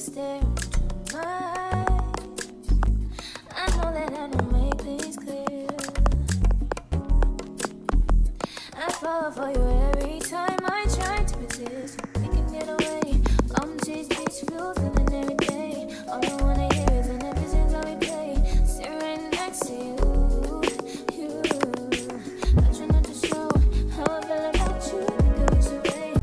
stare into my eyes. I know that I don't make things clear. I fall for you every time I try to resist. We can get away. I'm chase beach views feeling every day. All I wanna hear is an episode that we play. Sit right next to you. I try not to show how I feel about you. Think I wish away.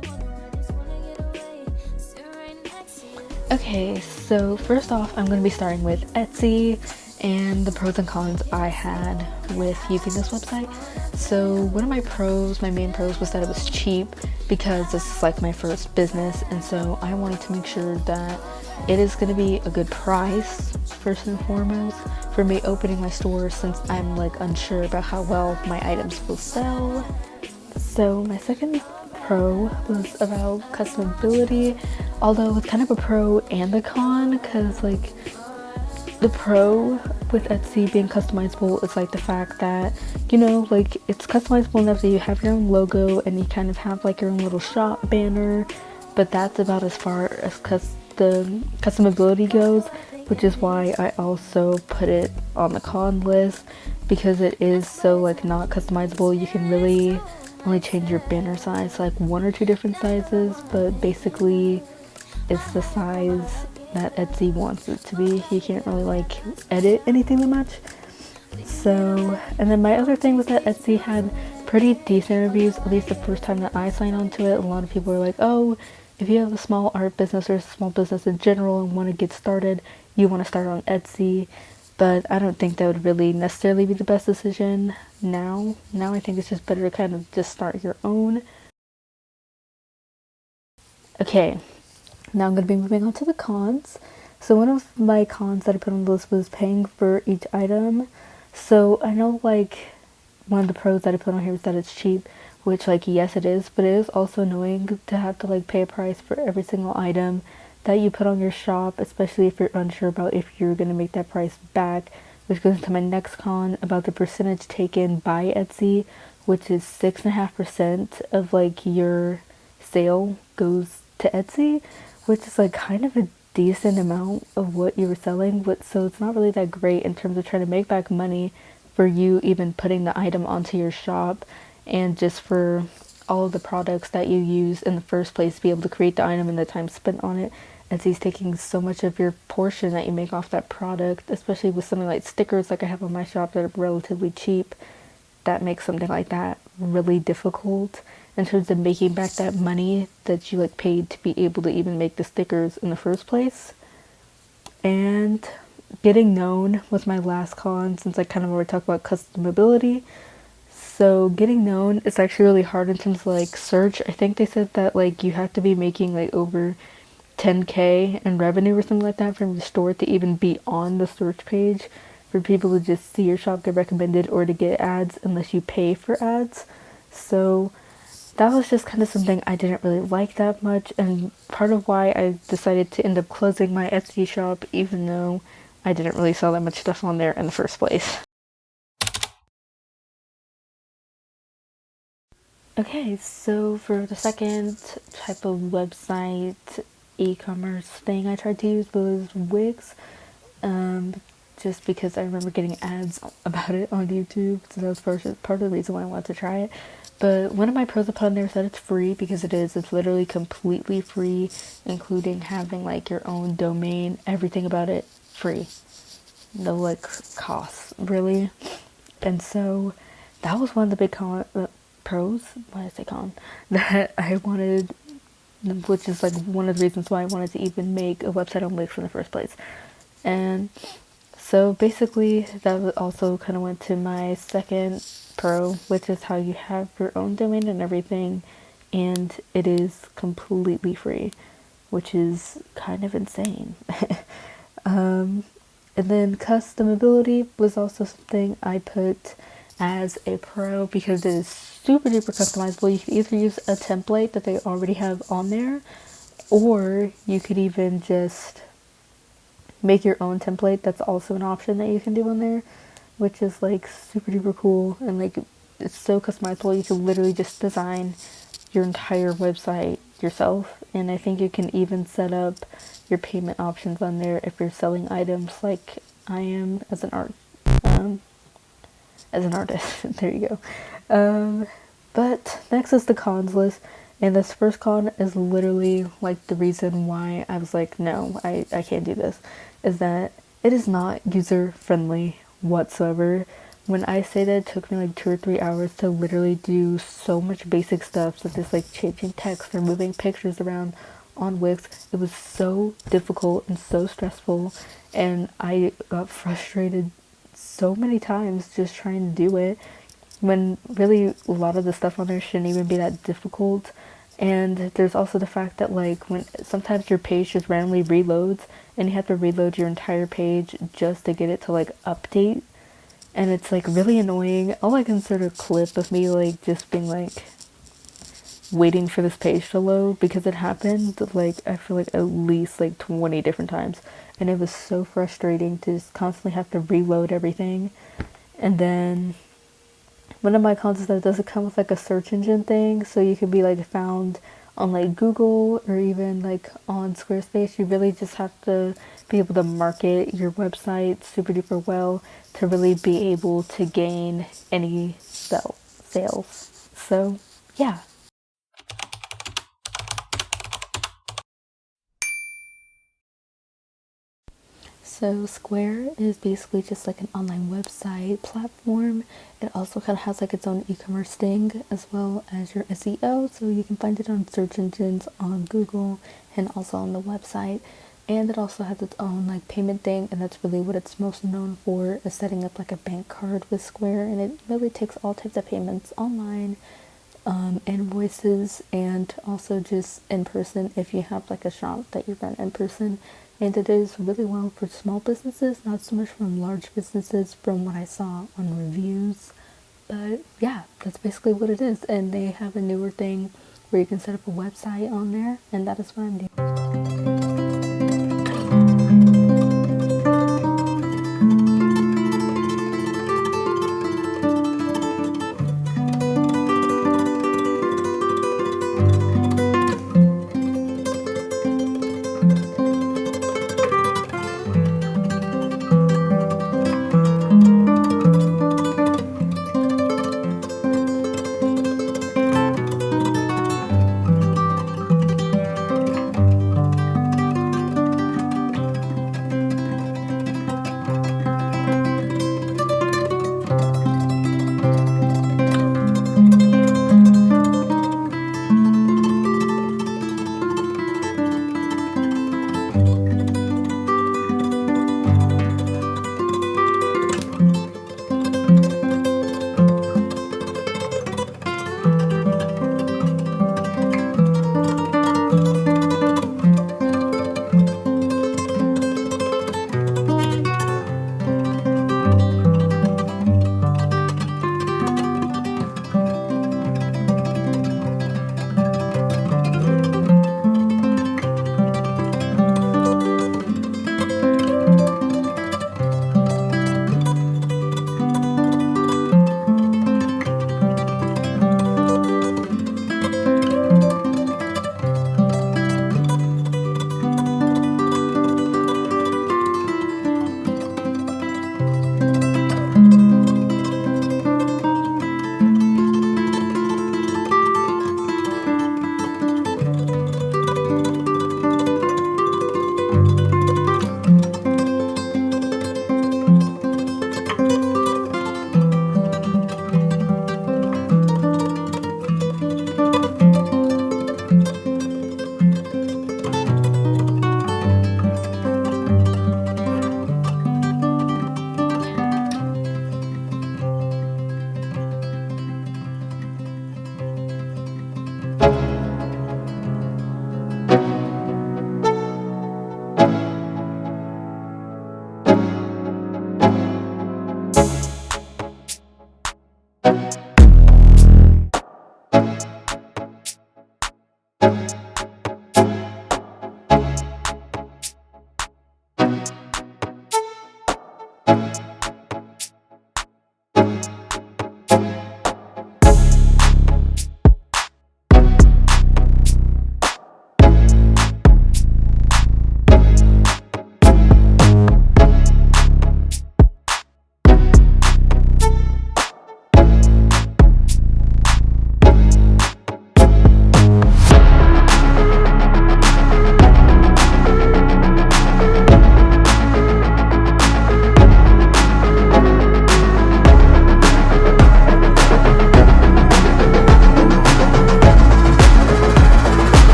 I just wanna get away. Sit right next to you. Okay, so first off, I'm going to be starting with Etsy and the pros and cons I had with using this website. So one of my main pros was that it was cheap because this is like my first business, and so I wanted to make sure that it is going to be a good price first and foremost for me opening my store, since I'm like unsure about how well my items will sell. So my second pro was about customability, although it's kind of a pro and a con, because like the pro with Etsy being customizable is like the fact that, you know, like it's customizable enough that you have your own logo and you kind of have like your own little shop banner, but that's about as far as the customability goes, which is why I also put it on the con list, because it is so like not customizable. You can really only change your banner size like one or two different sizes, but basically it's the size that Etsy wants it to be. You can't really like edit anything that much. So, and then my other thing was that Etsy had pretty decent reviews, at least the first time that I signed on to it. A lot of people were like, oh, if you have a small art business or a small business in general and want to get started, you want to start on Etsy. But I don't think that would really necessarily be the best decision now. Now I think it's just better to kind of just start your own. Okay, now I'm going to be moving on to the cons. So one of my cons that I put on the list was paying for each item. So I know like one of the pros that I put on here is that it's cheap, which like yes it is, but it is also annoying to have to like pay a price for every single item that you put on your shop, especially if you're unsure about if you're going to make that price back, which goes into my next con about the percentage taken by Etsy, which is 6.5% of like your sale goes to Etsy, which is like kind of a decent amount of what you were selling, but so it's not really that great in terms of trying to make back money for you even putting the item onto your shop, and just for all of the products that you use in the first place to be able to create the item and the time spent on it. Etsy's taking so much of your portion that you make off that product, especially with something like stickers like I have on my shop that are relatively cheap. That makes something like that really difficult in terms of making back that money that you like paid to be able to even make the stickers in the first place. And getting known was my last con, since I kind of already talked about customability. So getting known is actually really hard in terms of like search. I think they said that like you have to be making like over 10k in revenue or something like that from your store to even be on the search page for people to just see your shop get recommended or to get ads, unless you pay for ads. So that was just kind of something I didn't really like that much, and part of why I decided to end up closing my Etsy shop, even though I didn't really sell that much stuff on there in the first place. Okay, so for the second type of website e-commerce thing I tried to use was Wix, just because I remember getting ads about it on YouTube, so that was part of the reason why I wanted to try it. But one of my pros I put on there is that it's free, because it is. It's literally completely free, including having like your own domain, everything about it free. No like costs, really. And so that was one of the big pros, why did I say con, that I wanted, which is like one of the reasons why I wanted to even make a website on Wix in the first place. And so basically that also kind of went to my second pro, which is how you have your own domain and everything, and it is completely free, which is kind of insane. And then customability was also something I put as a pro, because it is super duper customizable. You can either use a template that they already have on there, or you could even just make your own template. That's also an option that you can do on there, which is like super duper cool, and like it's so customizable. You can literally just design your entire website yourself. And I think you can even set up your payment options on there if you're selling items like I am as an um, artist. There you go. But next is the cons list. And this first con is literally like the reason why I was like, no, I can't do this. Is that it is not user friendly whatsoever. When I say that it took me like 2 or 3 hours to literally do so much basic stuff, such as like changing text or moving pictures around on Wix, it was so difficult and so stressful. And I got frustrated so many times just trying to do it, when really a lot of the stuff on there shouldn't even be that difficult. And there's also the fact that like when sometimes your page just randomly reloads and you have to reload your entire page just to get it to like update, and it's like really annoying. All I can sort of clip of me like just being like waiting for this page to load, because it happened like I feel like at least like 20 different times, and it was so frustrating to just constantly have to reload everything. And then one of my cons is that it doesn't come with like a search engine thing, so you can be like found on like Google or even like on Squarespace. You really just have to be able to market your website super duper well to really be able to gain any sales. So yeah. So Square is basically just like an online website platform. It also kind of has like its own e-commerce thing as well as your SEO. So you can find it on search engines on Google and also on the website. And it also has its own like payment thing, and that's really what it's most known for, is setting up like a bank card with Square. And it really takes all types of payments online, invoices, and also just in person if you have like a shop that you run in person. And it is really well for small businesses, not so much from large businesses from what I saw on reviews. But yeah, that's basically what it is. And they have a newer thing where you can set up a website on there, and that is what I'm doing.